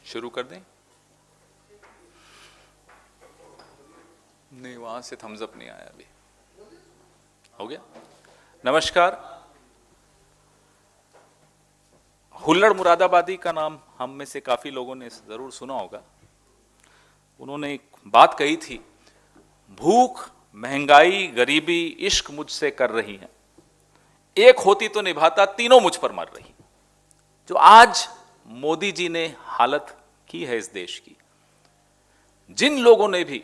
शुरू कर दें? नहीं, वहां से थम्स अप नहीं आया अभी। हो गया? नमस्कार। हुल्लड़ मुरादाबादी का नाम हम में से काफी लोगों ने जरूर सुना होगा। उन्होंने एक बात कही थी, भूख, महंगाई, गरीबी, इश्क मुझसे कर रही हैं, एक होती तो निभाता, तीनों मुझ पर मर रही। जो आज मोदी जी ने हालत की है इस देश की, जिन लोगों ने भी,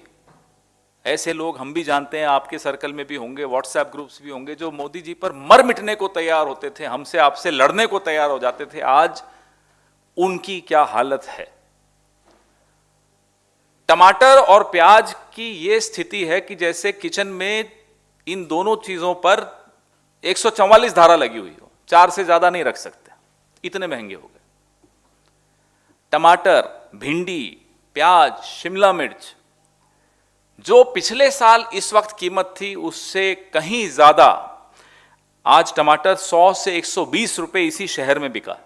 ऐसे लोग हम भी जानते हैं, आपके सर्कल में भी होंगे, व्हाट्सएप ग्रुप्स भी होंगे, जो मोदी जी पर मर मिटने को तैयार होते थे, हमसे आपसे लड़ने को तैयार हो जाते थे, आज उनकी क्या हालत है। टमाटर और प्याज की यह स्थिति है कि जैसे किचन में इन दोनों चीजों पर 144 धारा लगी हुई हो, 4 से ज्यादा नहीं रख सकते, इतने महंगे हो गए। टमाटर, भिंडी, प्याज, शिमला मिर्च, जो पिछले साल इस वक्त कीमत थी उससे कहीं ज्यादा आज टमाटर 100 से 120 रुपए इसी शहर में बिका।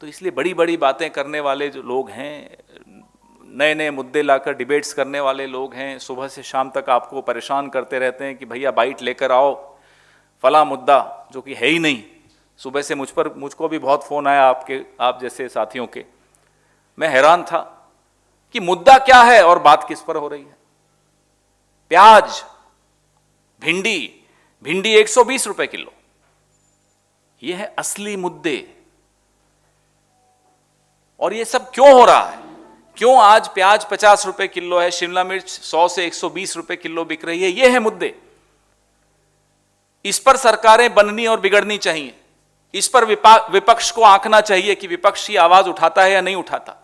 तो इसलिए बड़ी बड़ी बातें करने वाले जो लोग हैं, नए नए मुद्दे लाकर डिबेट्स करने वाले लोग हैं, सुबह से शाम तक आपको परेशान करते रहते हैं कि भैया बाइट लेकर आओ, फला मुद्दा, जो कि है ही नहीं। सुबह से मुझको भी बहुत फोन आया आप जैसे साथियों के। मैं हैरान था कि मुद्दा क्या है और बात किस पर हो रही है। प्याज, भिंडी 120 रुपए किलो, यह है असली मुद्दे। और यह सब क्यों हो रहा है? क्यों आज प्याज 50 रुपए किलो है, शिमला मिर्च 100 से 120 रुपए किलो बिक रही है? यह है मुद्दे। इस पर सरकारें बननी और बिगड़नी चाहिए। इस पर विपक्ष को आंकना चाहिए कि विपक्ष की आवाज उठाता है या नहीं उठाता।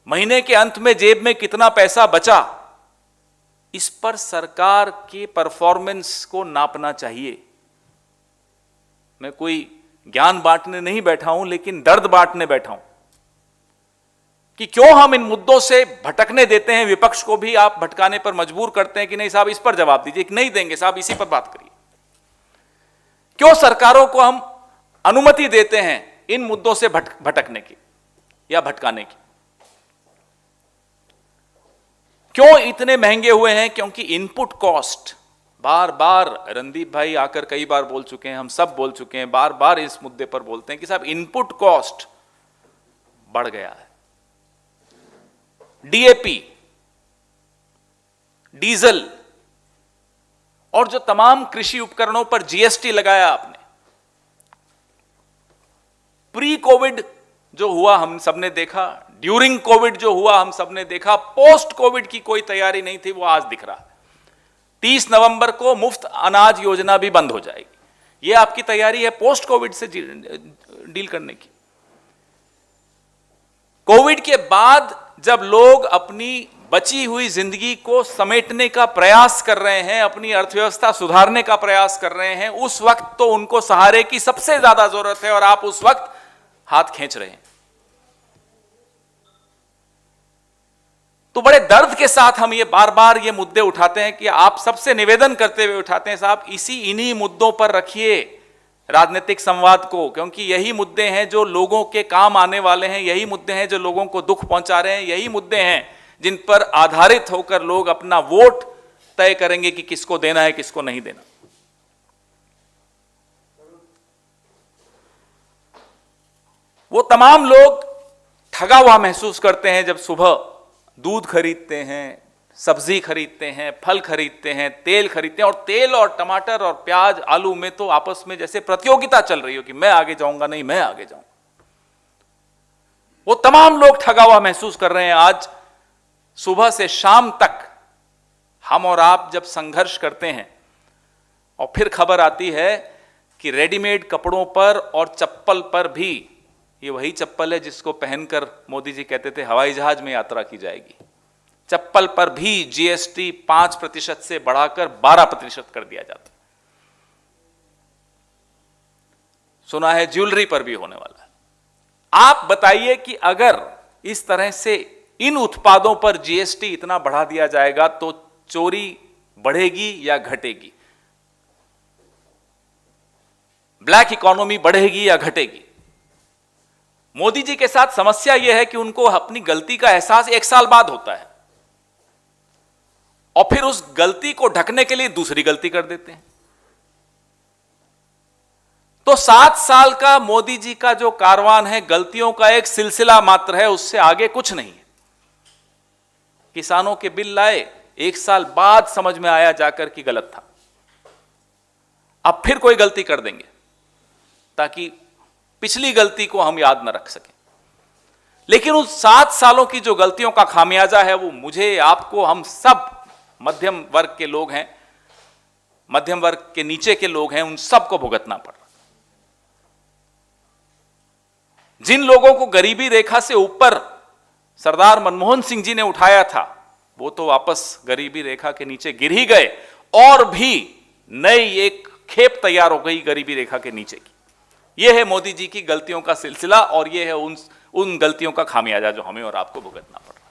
महीने के अंत में जेब में कितना पैसा बचा, इस पर सरकार के परफॉर्मेंस को नापना चाहिए। मैं कोई ज्ञान बांटने नहीं बैठा हूं, लेकिन दर्द बांटने बैठा हूं कि क्यों हम इन मुद्दों से भटकने देते हैं। विपक्ष को भी आप भटकाने पर मजबूर करते हैं कि नहीं साहब इस पर जवाब दीजिए, कि नहीं देंगे साहब इसी पर बात करिए। क्यों सरकारों को हम अनुमति देते हैं इन मुद्दों से भटकने की या भटकाने की? क्यों इतने महंगे हुए हैं? क्योंकि इनपुट कॉस्ट, बार बार रणदीप भाई आकर कई बार बोल चुके हैं, हम सब बोल चुके हैं, बार बार इस मुद्दे पर बोलते हैं कि साहब इनपुट कॉस्ट बढ़ गया है। डीएपी, डीजल और जो तमाम कृषि उपकरणों पर जीएसटी लगाया आपने। प्री कोविड जो हुआ हम सबने देखा, ड्यूरिंग कोविड जो हुआ हम सबने देखा, पोस्ट कोविड की कोई तैयारी नहीं थी, वो आज दिख रहा है। 30 नवंबर को मुफ्त अनाज योजना भी बंद हो जाएगी। यह आपकी तैयारी है पोस्ट कोविड से डील करने की। कोविड के बाद जब लोग अपनी बची हुई जिंदगी को समेटने का प्रयास कर रहे हैं, अपनी अर्थव्यवस्था सुधारने का प्रयास कर रहे हैं, उस वक्त तो उनको सहारे की सबसे ज्यादा जरूरत है और आप उस वक्त हाथ खींच रहे हैं। तो बड़े दर्द के साथ हम ये बार बार ये मुद्दे उठाते हैं कि आप सबसे निवेदन करते हुए उठाते हैं, साहब इन्हीं मुद्दों पर रखिए राजनीतिक संवाद को, क्योंकि यही मुद्दे हैं जो लोगों के काम आने वाले हैं, यही मुद्दे हैं जो लोगों को दुख पहुंचा रहे हैं, यही मुद्दे हैं जिन पर आधारित होकर लोग अपना वोट तय करेंगे कि किसको देना है, किसको नहीं देना। वो तमाम लोग ठगा हुआ महसूस करते हैं जब सुबह दूध खरीदते हैं, सब्जी खरीदते हैं, फल खरीदते हैं, तेल खरीदते हैं, और तेल और टमाटर और प्याज, आलू में तो आपस में जैसे प्रतियोगिता चल रही हो कि मैं आगे जाऊंगा, नहीं मैं आगे जाऊंगा। वो तमाम लोग ठगा हुआ महसूस कर रहे हैं। आज सुबह से शाम तक हम और आप जब संघर्ष करते हैं और फिर खबर आती है कि रेडीमेड कपड़ों पर और चप्पल पर भी, ये वही चप्पल है जिसको पहनकर मोदी जी कहते थे हवाई जहाज में यात्रा की जाएगी, चप्पल पर भी जीएसटी 5% से बढ़ाकर 12% कर दिया जाता है। सुना है ज्वेलरी पर भी होने वाला है। आप बताइए कि अगर इस तरह से इन उत्पादों पर जीएसटी इतना बढ़ा दिया जाएगा तो चोरी बढ़ेगी या घटेगी? ब्लैक इकोनॉमी बढ़ेगी या घटेगी? मोदी जी के साथ समस्या यह है कि उनको अपनी गलती का एहसास 1 साल बाद होता है और फिर उस गलती को ढकने के लिए दूसरी गलती कर देते हैं। तो 7 साल का मोदी जी का जो कारवान है गलतियों का एक सिलसिला मात्र है, उससे आगे कुछ नहीं है। किसानों के बिल लाए, 1 साल बाद समझ में आया जाकर कि गलत था, अब फिर कोई गलती कर देंगे ताकि पिछली गलती को हम याद न रख सकें। लेकिन उस 7 सालों की जो गलतियों का खामियाजा है वो मुझे, आपको, हम सब मध्यम वर्ग के लोग हैं, मध्यम वर्ग के नीचे के लोग हैं, उन सबको भुगतना पड़ रहा। जिन लोगों को गरीबी रेखा से ऊपर सरदार मनमोहन सिंह जी ने उठाया था, वो तो वापस गरीबी रेखा के नीचे गिर ही गए और भी नई एक खेप तैयार हो गई गरीबी रेखा के नीचे की। यह है मोदी जी की गलतियों का सिलसिला और यह है उन गलतियों का खामियाजा जो हमें और आपको भुगतना पड़ रहा है।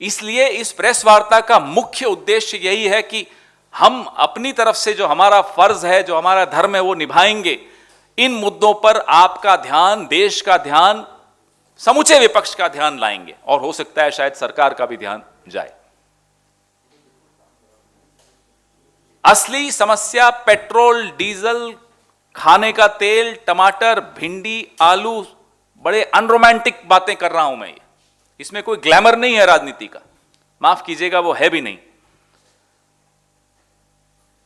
इसलिए इस प्रेस वार्ता का मुख्य उद्देश्य यही है कि हम अपनी तरफ से जो हमारा फर्ज है, जो हमारा धर्म है, वो निभाएंगे। इन मुद्दों पर आपका ध्यान, देश का ध्यान, समूचे विपक्ष का ध्यान लाएंगे और हो सकता है शायद सरकार का भी ध्यान जाए। असली समस्या पेट्रोल, डीजल, खाने का तेल, टमाटर, भिंडी, आलू, बड़े अनरोमांटिक बातें कर रहा हूं मैं। इसमें कोई ग्लैमर नहीं है राजनीति का, माफ कीजिएगा, वो है भी नहीं।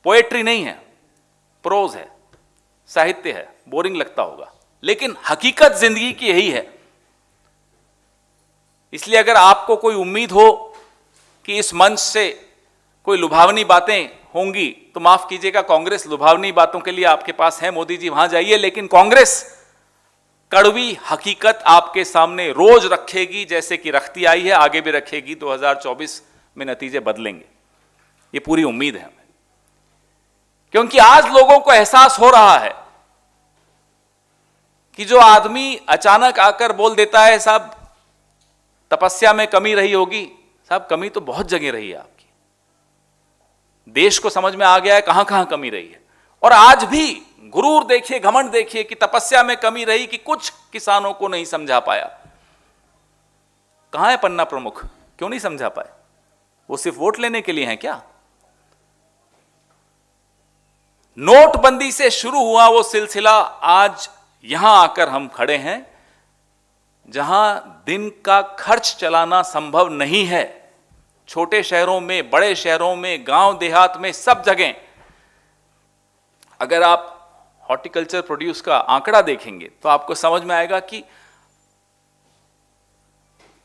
पोएट्री नहीं है, प्रोज है, साहित्य है, बोरिंग लगता होगा, लेकिन हकीकत जिंदगी की यही है। इसलिए अगर आपको कोई उम्मीद हो कि इस मंच से कोई लुभावनी बातें होंगी तो माफ कीजिएगा, कांग्रेस लुभावनी बातों के लिए आपके पास है, मोदी जी वहां जाइए, लेकिन कांग्रेस कड़वी हकीकत आपके सामने रोज रखेगी, जैसे कि रखती आई है, आगे भी रखेगी। 2024 में नतीजे बदलेंगे, ये पूरी उम्मीद है हमें, क्योंकि आज लोगों को एहसास हो रहा है कि जो आदमी अचानक आकर बोल देता है साहब तपस्या में कमी रही होगी, साहब कमी तो बहुत जगह रही है आपकी, देश को समझ में आ गया है कहां कहां कमी रही है। और आज भी गुरूर देखिए, घमंड देखिए कि तपस्या में कमी रही कि कुछ किसानों को नहीं समझा पाया। कहां है पन्ना प्रमुख, क्यों नहीं समझा पाए? वो सिर्फ वोट लेने के लिए हैं क्या? नोटबंदी से शुरू हुआ वो सिलसिला आज यहां आकर हम खड़े हैं जहां दिन का खर्च चलाना संभव नहीं है। छोटे शहरों में, बड़े शहरों में, गांव देहात में, सब जगह अगर आप हॉर्टिकल्चर प्रोड्यूस का आंकड़ा देखेंगे तो आपको समझ में आएगा कि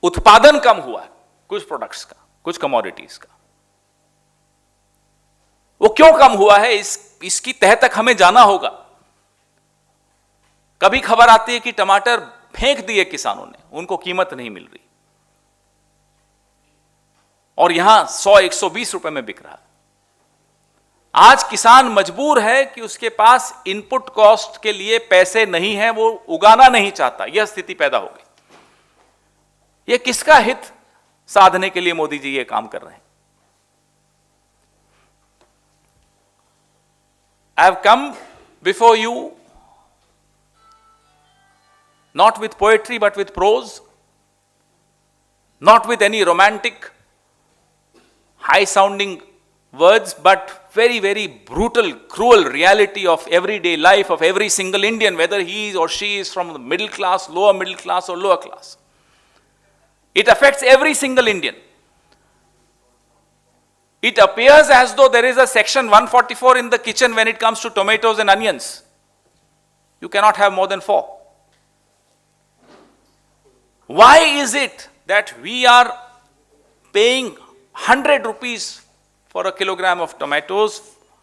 उत्पादन कम हुआ है कुछ प्रोडक्ट्स का, कुछ कमोडिटीज का। वो क्यों कम हुआ है, इसकी तह तक हमें जाना होगा। कभी खबर आती है कि टमाटर फेंक दिए किसानों ने, उनको कीमत नहीं मिल रही, और यहां 100-120 रुपए में बिक रहा है। आज किसान मजबूर है कि उसके पास इनपुट कॉस्ट के लिए पैसे नहीं है, वो उगाना नहीं चाहता, यह स्थिति पैदा हो गई। यह किसका हित साधने के लिए मोदी जी ये काम कर रहे हैं? I have come before you not with poetry but with prose, not with any romantic, high-sounding words, but very, very brutal, cruel reality of everyday life of every single Indian, whether he or she is from the middle class, lower middle class, or lower class. It affects every single Indian. It appears as though there is a section 144 in the kitchen when it comes to tomatoes and onions. You cannot have more than 4. Why is it that we are paying 100 rupees for a kilogram of tomatoes,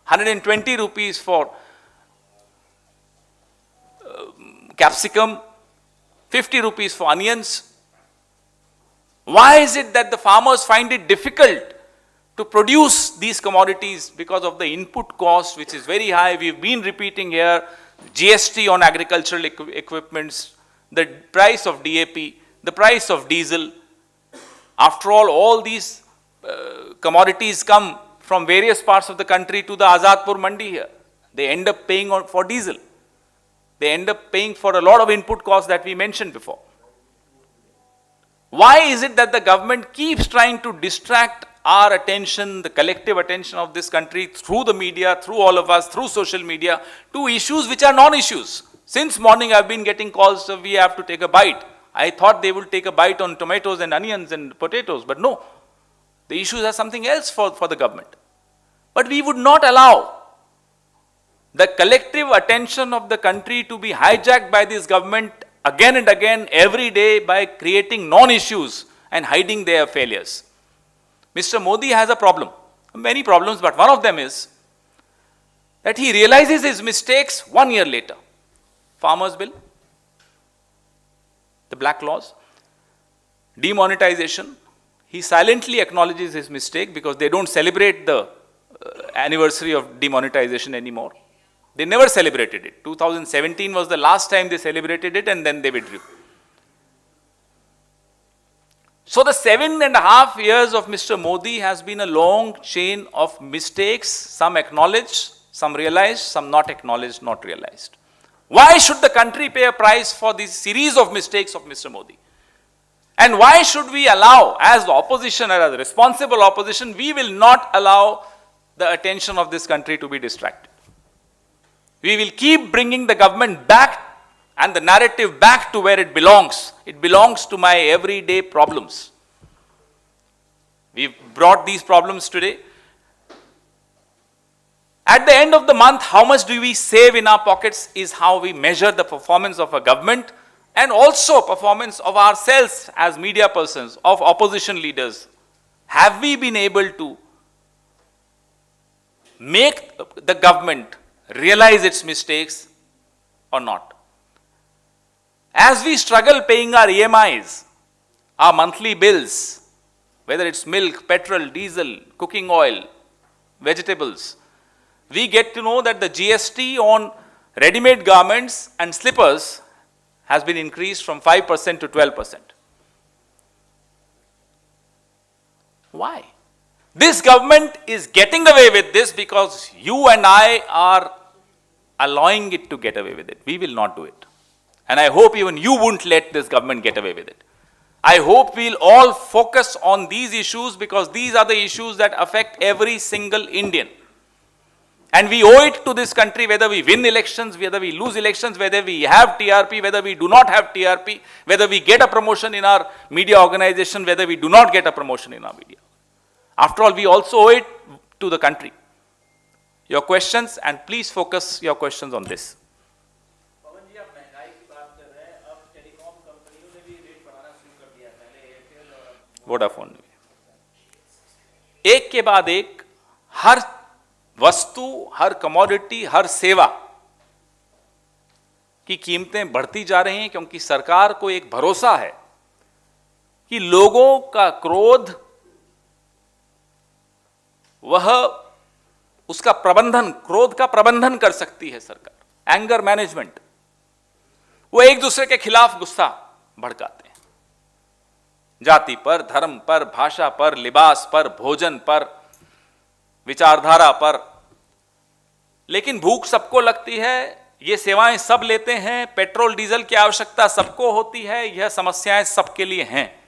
120 rupees for capsicum, 50 rupees for onions? Why is it that the farmers find it difficult to produce these commodities because of the input cost, which is very high? We've been repeating here, GST on agricultural equipments, the price of DAP, the price of diesel. After all these commodities come from various parts of the country to the Azadpur Mandi here. They end up paying for diesel. They end up paying for a lot of input costs that we mentioned before. Why is it that the government keeps trying to distract our attention, the collective attention of this country through the media, through all of us, through social media, to issues which are non-issues? Since morning I've been getting calls of we have to take a bite. I thought they will take a bite on tomatoes and onions and potatoes, but no. The issues are something else for the government. But we would not allow the collective attention of the country to be hijacked by this government again and again, every day, by creating non-issues and hiding their failures. Mr. Modi has a problem, many problems, but one of them is that he realizes his mistakes 1 year later. Farmers' bill, the black laws, demonetization. He silently acknowledges his mistake because they don't celebrate the anniversary of demonetization anymore. They never celebrated it. 2017 was the last time they celebrated it, and then they withdrew. So the 7.5 years of Mr. Modi has been a long chain of mistakes, some acknowledged, some realized, some not acknowledged, not realized. Why should the country pay a price for this series of mistakes of Mr. Modi? And why should we allow, as the opposition, as a responsible opposition, we will not allow the attention of this country to be distracted. We will keep bringing the government back and the narrative back to where it belongs. It belongs to my everyday problems. We've brought these problems today. At the end of the month, how much do we save in our pockets is how we measure the performance of a government and also performance of ourselves as media persons, of opposition leaders. Have we been able to make the government realize its mistakes or not? As we struggle paying our EMIs, our monthly bills, whether it's milk, petrol, diesel, cooking oil, vegetables, we get to know that the GST on ready-made garments and slippers has been increased from 5% to 12%. Why? This government is getting away with this because you and I are allowing it to get away with it. We will not do it. And I hope even you won't let this government get away with it. I hope we'll all focus on these issues because these are the issues that affect every single Indian. And we owe it to this country, whether we win elections, whether we lose elections, whether we have TRP, whether we do not have TRP, whether we get a promotion in our media organization, whether we do not get a promotion in our media. After all, we also owe it to the country. Your questions, and please focus your questions on this. Vodafone ने एक के बाद एक हर वस्तु, हर commodity, हर सेवा की कीमतें बढ़ती जा रही हैं क्योंकि सरकार को एक भरोसा है कि लोगों का क्रोध, वह उसका प्रबंधन, क्रोध का प्रबंधन कर सकती है सरकार। एंगर मैनेजमेंट, वो एक दूसरे के खिलाफ गुस्सा भड़काते हैं, जाति पर, धर्म पर, भाषा पर, लिबास पर, भोजन पर, विचारधारा पर। लेकिन भूख सबको लगती है, ये सेवाएं सब लेते हैं, पेट्रोल डीजल की आवश्यकता सबको होती है, यह समस्याएं सबके लिए हैं।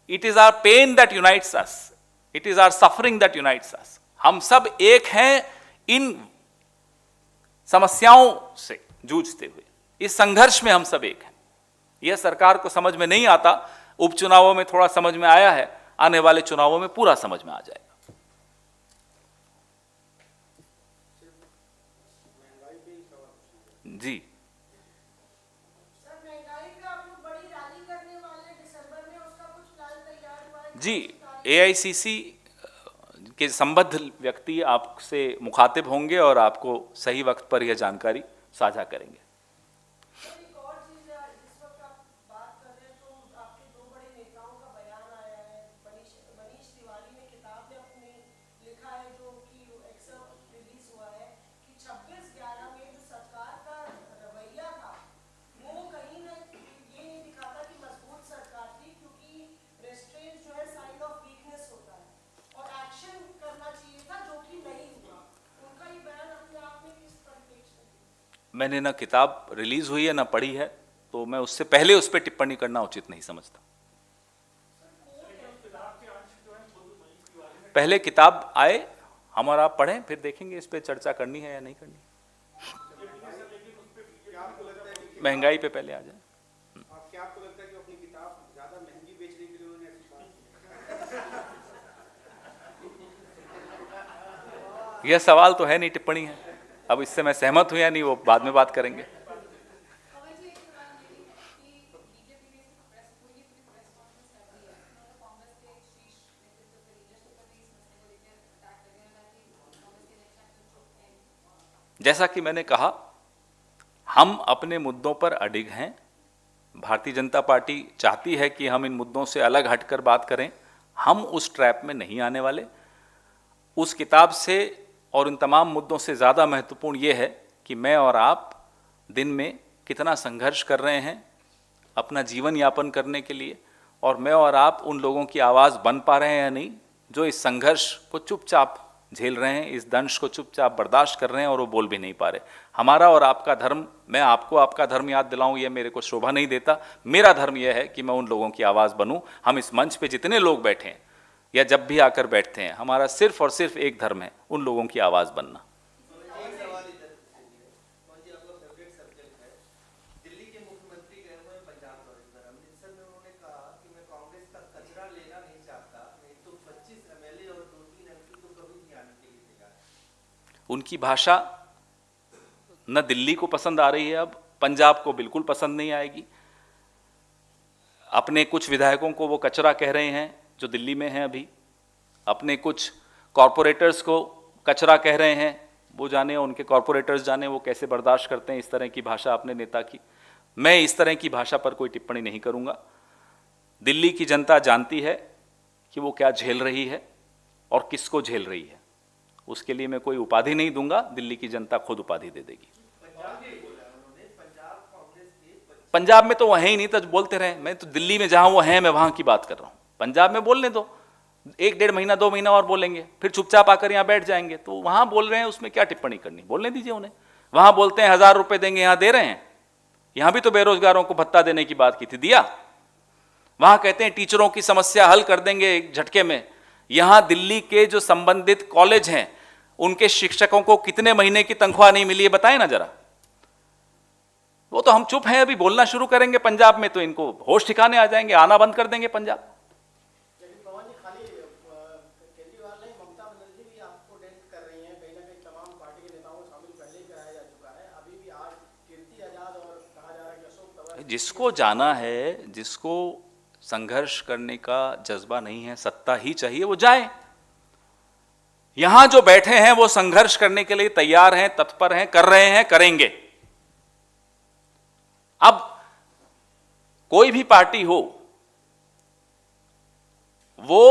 It is our pain that unites us, it is our suffering that unites us. हम सब एक हैं इन समस्याओं से जूझते हुए, इस संघर्ष में हम सब एक हैं। यह सरकार को समझ में नहीं आता, उपचुनावों में थोड़ा समझ में आया है, आने वाले चुनावों में पूरा समझ में आ जाएगा। जी सर, महंगाई पे आप लोग बड़ी रैली करने वाले दिसंबर में, उसका कुछ प्लान तैयार हुआ है? जी, एआईसीसी के संबद्ध व्यक्ति आपसे मुखातिब होंगे और आपको सही वक्त पर यह जानकारी साझा करेंगे। मैंने ना किताब रिलीज हुई है ना पढ़ी है, तो मैं उससे पहले उस पर टिप्पणी करना उचित नहीं समझता। पहले किताब आए, हम और आप पढ़ें, फिर देखेंगे इस पे चर्चा करनी है या नहीं करनी। महंगाई पे पहले आ जाए। क्या आपको लगता है कि अपनी किताब ज्यादा महंगी बेचने के लिए उन्होंने ऐसी बात की? यह सवाल तो है नहीं, टिप्पणी है। अब इससे मैं सहमत हूं या नहीं वो बाद में बात करेंगे। कंवर जी, एक सवाल ये भी है कि बीजेपी ने प्रेस पूरी प्रेस कॉन्फ्रेंस कर दी है, उन्होंने कांग्रेस के एक शीर्ष नेतृत्व के लीडरशिप पर भी इस मसले को लेकर अटैक कर रहे हैं कि कांग्रेस के इलेक्शन में चुप है। जैसा कि मैंने कहा, हम अपने मुद्दों पर अडिग हैं। भारतीय जनता पार्टी चाहती है कि हम इन मुद्दों से अलग हटकर बात करें। हम उस ट्रैप में नहीं आने वाले। उस किताब से और इन तमाम मुद्दों से ज़्यादा महत्वपूर्ण ये है कि मैं और आप दिन में कितना संघर्ष कर रहे हैं अपना जीवन यापन करने के लिए, और मैं और आप उन लोगों की आवाज़ बन पा रहे हैं या नहीं जो इस संघर्ष को चुपचाप झेल रहे हैं, इस दंश को चुपचाप बर्दाश्त कर रहे हैं और वो बोल भी नहीं पा रहे। हमारा और आपका धर्म, मैं आपको आपका धर्म याद दिलाऊं ये मेरे को शोभा नहीं देता। मेरा धर्म यह है कि मैं उन लोगों की आवाज़ बनूं। हम इस मंच पे जितने लोग बैठे हैं या जब भी आकर बैठते हैं, हमारा सिर्फ और सिर्फ एक धर्म है, उन लोगों की आवाज़ बनना। दिल्ली के मुख्यमंत्री गए हुए पंजाब दौरे पर, अमृतसर में उन्होंने कहा कि मैं कांग्रेस का कचरा लेना नहीं चाहता, नहीं तो 25 एमएलए और 2-3 एमपी तो कभी नहीं आने के लिए तैयार। उनकी भाषा न दिल्ली को पसंद आ रही है, अब पंजाब को बिल्कुल पसंद नहीं आएगी। अपने कुछ विधायकों को वो कचरा कह रहे हैं जो दिल्ली में हैं अभी। अपने कुछ कॉरपोरेटर्स को कचरा कह रहे हैं, वो जाने, उनके कॉरपोरेटर्स जाने वो कैसे बर्दाश्त करते हैं इस तरह की भाषा अपने नेता की। मैं इस तरह की भाषा पर कोई टिप्पणी नहीं करूंगा। दिल्ली की जनता जानती है कि वो क्या झेल रही है और किसको झेल रही है। उसके लिए मैं कोई उपाधि नहीं दूंगा, दिल्ली की जनता खुद उपाधि दे देगी। पंजाब में तो वह है ही नहीं, तो बोलते रहे। मैं तो दिल्ली में जहां वो हैं मैं वहां की बात कर रहा हूं। पंजाब में बोलने दो, 1-1.5 महीना 2 महीना और बोलेंगे, फिर चुपचाप आकर यहां बैठ जाएंगे। तो वहां बोल रहे हैं, उसमें क्या टिप्पणी करनी, बोलने दीजिए उन्हें। वहां बोलते हैं 1000 रुपए देंगे, यहां दे रहे हैं। यहां भी तो बेरोजगारों को भत्ता देने की बात की थी, दिया। वहां कहते हैं टीचरों की समस्या हल कर देंगे एक झटके में। यहां दिल्ली के जो संबंधित कॉलेज हैं उनके शिक्षकों को कितने महीने की तनख्वाह नहीं मिली है, बताएं ना जरा। वो तो हम चुप हैं, अभी बोलना शुरू करेंगे पंजाब में तो इनको होश ठिकाने आ जाएंगे, आना बंद कर देंगे पंजाब। लेकिन पवन जी, खाली केजरीवाल नहीं, ममता बनर्जी भी आपको डेंट कर रही हैं। कहीं ना कहीं तमाम पार्टी के नेताओं को शामिल पहले ही कराया जा चुका है। अभी भी आज कीर्ति आजाद और कहा जा रहा है कि अशोक तंवर, जिसको जाना है, जिसको संघर्ष करने का जज्बा नहीं है, सत्ता ही चाहिए, वो जाए। यहां जो बैठे हैं वो संघर्ष करने के लिए तैयार हैं, तत्पर हैं, कर रहे हैं, करेंगे। अब कोई भी पार्टी हो, वो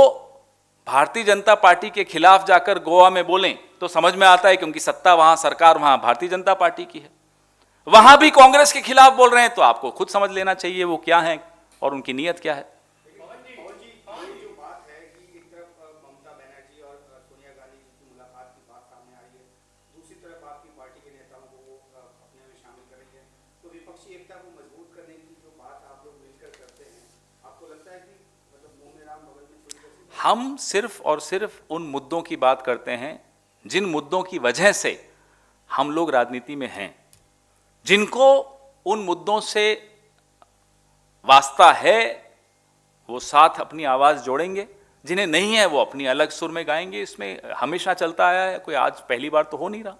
भारतीय जनता पार्टी के खिलाफ जाकर गोवा में बोलें तो समझ में आता है, क्योंकि सत्ता वहां, सरकार वहां भारतीय जनता पार्टी की है। वहां भी कांग्रेस के खिलाफ बोल रहे हैं तो आपको खुद समझ लेना चाहिए वो क्या है और उनकी नीयत क्या है। हम सिर्फ और सिर्फ उन मुद्दों की बात करते हैं जिन मुद्दों की वजह से हम लोग राजनीति में हैं। जिनको उन मुद्दों से वास्ता है वो साथ अपनी आवाज जोड़ेंगे, जिन्हें नहीं है वो अपनी अलग सुर में गाएंगे। इसमें हमेशा चलता आया है, कोई आज पहली बार तो हो नहीं रहा।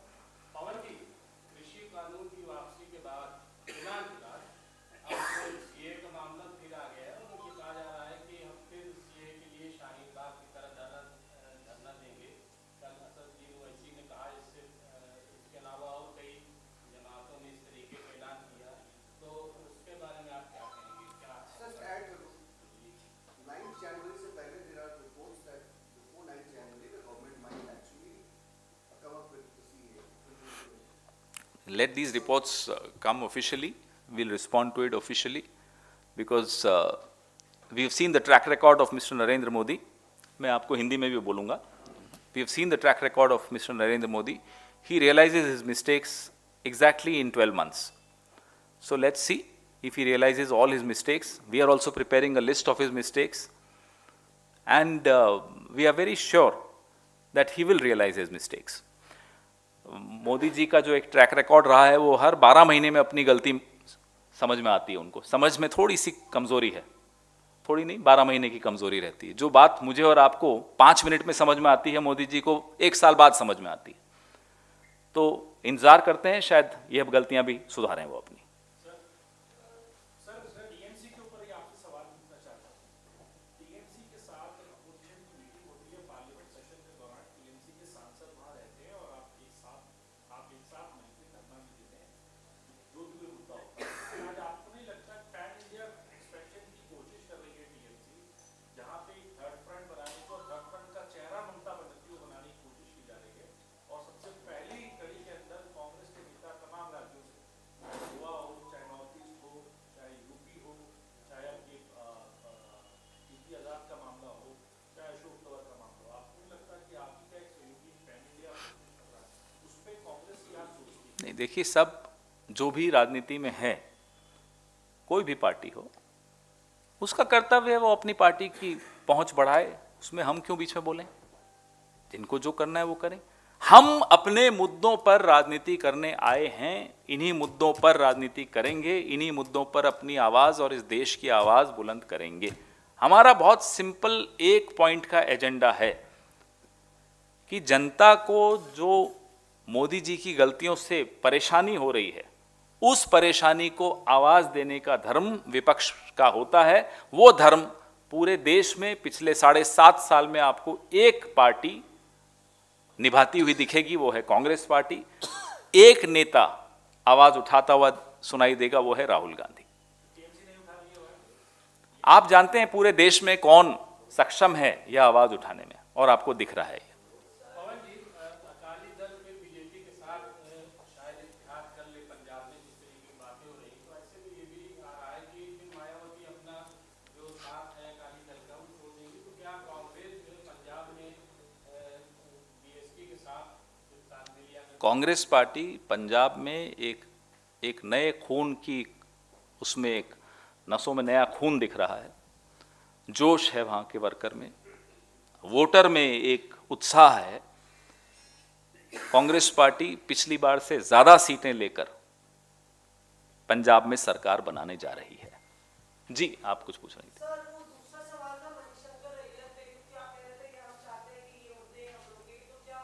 Let these reports come officially. We'll respond to it officially because we have seen the track record of Mr. Narendra Modi. मैं आपको हिंदी में भी बोलूँगा. We have seen the track record of Mr. Narendra Modi. He realizes his mistakes exactly in 12 months. So let's see if he realizes all his mistakes. We are also preparing a list of his mistakes, and we are very sure that he will realize his mistakes. Modi ji का जो एक track record रहा है, वो हर 12 महीने में अपनी गलती समझ में आती है उनको। समझ में थोड़ी सी कमजोरी है, थोड़ी नहीं, 12 महीने की कमजोरी रहती है। जो बात मुझे और आपको 5 मिनट में समझ में आती है, मोदी जी को 1 साल बाद समझ में आती है। तो इंतजार करते हैं, शायद ये अब गलतियां भी सुधारें वो अपनी। टीएमसी के ऊपर ही आपसे सवाल पूछना चाहता हूँ। टीएमसी के साथ अपोजिशन की मीटिंग होती है पार्लियामेंट सेशन के दौरान, टीएमसी के सांसद वहां रहते हैं और आप एक साथ मिलकर धरना भी देते हैं, जो भी कोई मुद्दा होता है। आज आपको नहीं लगता पैन इंडिया एक्सपेंशन की कोशिश कर रही है टीएमसी, जहाँ पे थर्ड फ्रंट बनाने को, थर्ड फ्रंट का चेहरा ममता बनर्जी को बनाने की कोशिश की जा रही है, और सबसे पहली कड़ी के अंदर कांग्रेस के नेता तमाम राज्यों से, चाहे गोवा हो, चाहे नॉर्थ ईस्ट हो, चाहे यूपी हो, चाहे आपके यूपी आजाद का मामला हो, चाहे अशोक तंवर का मामला हो, आपको नहीं लगता कि आप ही का एक सहयोगी पैन इंडिया कर रहा है, उस पर कांग्रेस क्या सोचती है? नहीं, देखिए, सब जो भी राजनीति में है, कोई भी पार्टी हो, उसका कर्तव्य है वो अपनी पार्टी की पहुंच बढ़ाए। उसमें हम क्यों बीच में बोलें? जिनको जो करना है वो करें। हम अपने मुद्दों पर राजनीति करने आए हैं, इन्हीं मुद्दों पर राजनीति करेंगे, इन्हीं मुद्दों पर अपनी आवाज और इस देश की आवाज बुलंद करेंगे। हमारा बहुत सिंपल एक पॉइंट का एजेंडा है कि जनता को जो मोदी जी की गलतियों से परेशानी हो रही है, उस परेशानी को आवाज देने का धर्म विपक्ष का होता है। वो धर्म पूरे देश में पिछले 7.5 साल में आपको एक पार्टी निभाती हुई दिखेगी, वो है कांग्रेस पार्टी। एक नेता आवाज उठाता हुआ सुनाई देगा, वो है राहुल गांधी। आप जानते हैं पूरे देश में कौन सक्षम है यह आवाज उठाने में, और आपको दिख रहा है। पवन जी, अकाली दल में बीजेपी के साथ शायद इत्तेहाद कर ले पंजाब में, जिस तरीके की बातें हो रही, तो ऐसे में ये भी आ रहा है कि फिर मायावती अपना जो साथ है अकाली दल का वो छोड़ देंगी, तो क्या कांग्रेस पंजाब में बीएसपी के साथ तालमेल या कांग्रेस पार्टी पंजाब में एक नए खून की, उसमें एक नसों में नया खून दिख रहा है, जोश है वहां के वर्कर में, वोटर में एक उत्साह है। कांग्रेस पार्टी पिछली बार से ज्यादा सीटें लेकर पंजाब में सरकार बनाने जा रही है। जी, आप कुछ पूछ रही थी। सर, वो दूसरा सवाल था मणिशंकर अय्यर पे, क्योंकि आप कह रहे थे कि हम चाहते हैं कि ये मुद्दे हम लोगे, तो क्या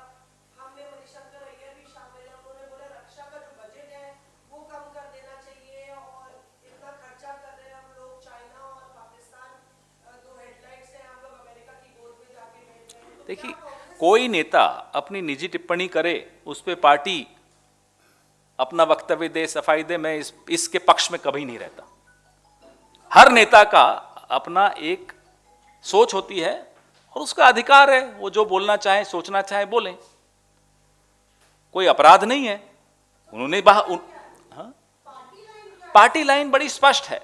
हमने मणिशंकर अय्यर भी शामिल है? उन्होंने बोला रक्षा का जो बजट है वो कम कर देना चाहिए, और इतना खर्चा कर रहे हैं हम लोग, चाइना और पाकिस्तान दो हेडलाइंस हैं, हम लोग अमेरिका की गोद में जाके बैठ रहे हैं। तो देखिए, क्या कांग्रेस कोई नेता अपनी निजी टिप्पणी करे, उस पर पार्टी अपना वक्तव्य दे, सफाई दे, मैं इसके पक्ष में कभी नहीं रहता। हर नेता का अपना एक सोच होती है और उसका अधिकार है, वो जो बोलना चाहे, सोचना चाहे, बोलें। कोई अपराध नहीं है। उन्होंने पार्टी लाइन बड़ी स्पष्ट है।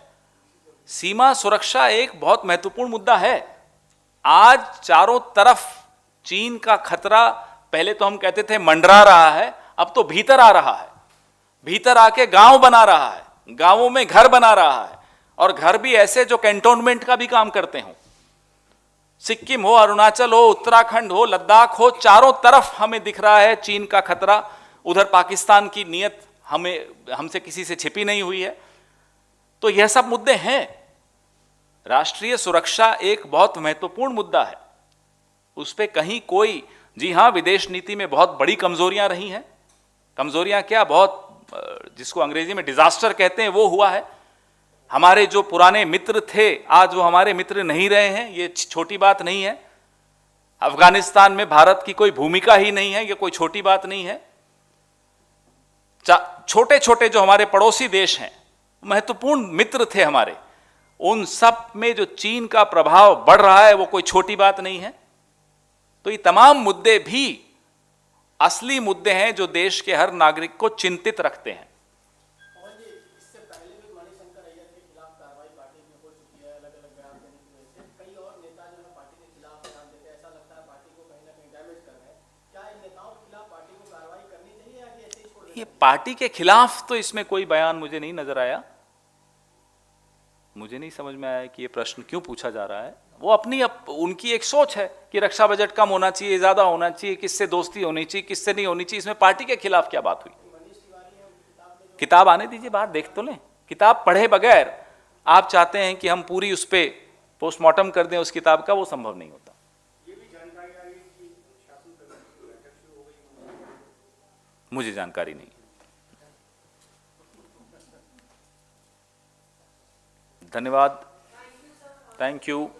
सीमा सुरक्षा एक बहुत महत्वपूर्ण मुद्दा है। आज चारों तरफ चीन का खतरा, पहले तो हम कहते थे मंडरा रहा है, अब तो भीतर आ रहा है, भीतर आके गांव बना रहा है, गांवों में घर बना रहा है, और घर भी ऐसे जो कैंटोनमेंट का भी काम करते हो। सिक्किम हो, अरुणाचल हो, उत्तराखंड हो, लद्दाख हो, चारों तरफ हमें दिख रहा है चीन का खतरा। उधर पाकिस्तान की नीयत हमसे किसी से छिपी नहीं हुई है। तो यह सब मुद्दे हैं। राष्ट्रीय सुरक्षा एक बहुत महत्वपूर्ण मुद्दा है, उस पर कहीं कोई, जी हां, विदेश नीति में बहुत बड़ी कमजोरियां रही हैं। कमजोरियां क्या, बहुत, जिसको अंग्रेजी में डिजास्टर कहते हैं, वो हुआ है। हमारे जो पुराने मित्र थे, आज वो हमारे मित्र नहीं रहे हैं, ये छोटी बात नहीं है। अफगानिस्तान में भारत की कोई भूमिका ही नहीं है, ये कोई छोटी बात नहीं है। छोटे छोटे जो हमारे पड़ोसी देश हैं, महत्वपूर्ण मित्र थे हमारे, उन सब में जो चीन का प्रभाव बढ़ रहा है, वो कोई छोटी बात नहीं है। तो ये तमाम मुद्दे भी असली मुद्दे हैं जो देश के हर नागरिक को चिंतित रखते हैं। पवन जी, इससे पहले भी मणिशंकर अय्यर के खिलाफ कार्रवाई पार्टी में हो चुकी है, अलग अलग बयान देने की वजह से। कई और नेता जो है पार्टी के खिलाफ बयान देते हैं, ऐसा लगता है पार्टी को कहीं ना कहीं डैमेज कर रहे हैं। क्या इन नेताओं के खिलाफ पार्टी को कार्रवाई करनी चाहिए या कि ऐसे ही छोड़ देना ये पार्टी के खिलाफ तो इसमें कोई बयान मुझे नहीं नजर आया। मुझे नहीं समझ में आया कि ये प्रश्न क्यों पूछा जा रहा है। वो उनकी एक सोच है कि रक्षा बजट कम होना चाहिए, ज्यादा होना चाहिए, किससे दोस्ती होनी चाहिए, किससे नहीं होनी चाहिए। इसमें पार्टी के खिलाफ क्या बात हुई? किताब आने दीजिए बाहर, देख तो लें। किताब पढ़े बगैर आप चाहते हैं कि हम पूरी उस पर पोस्टमार्टम कर दें उस किताब का, वो संभव नहीं होता। ये भी जानकारी आ रही है कि शासन समिति की बैठक शुरू हो गई। मुझे जानकारी नहीं। धन्यवाद, थैंक यू।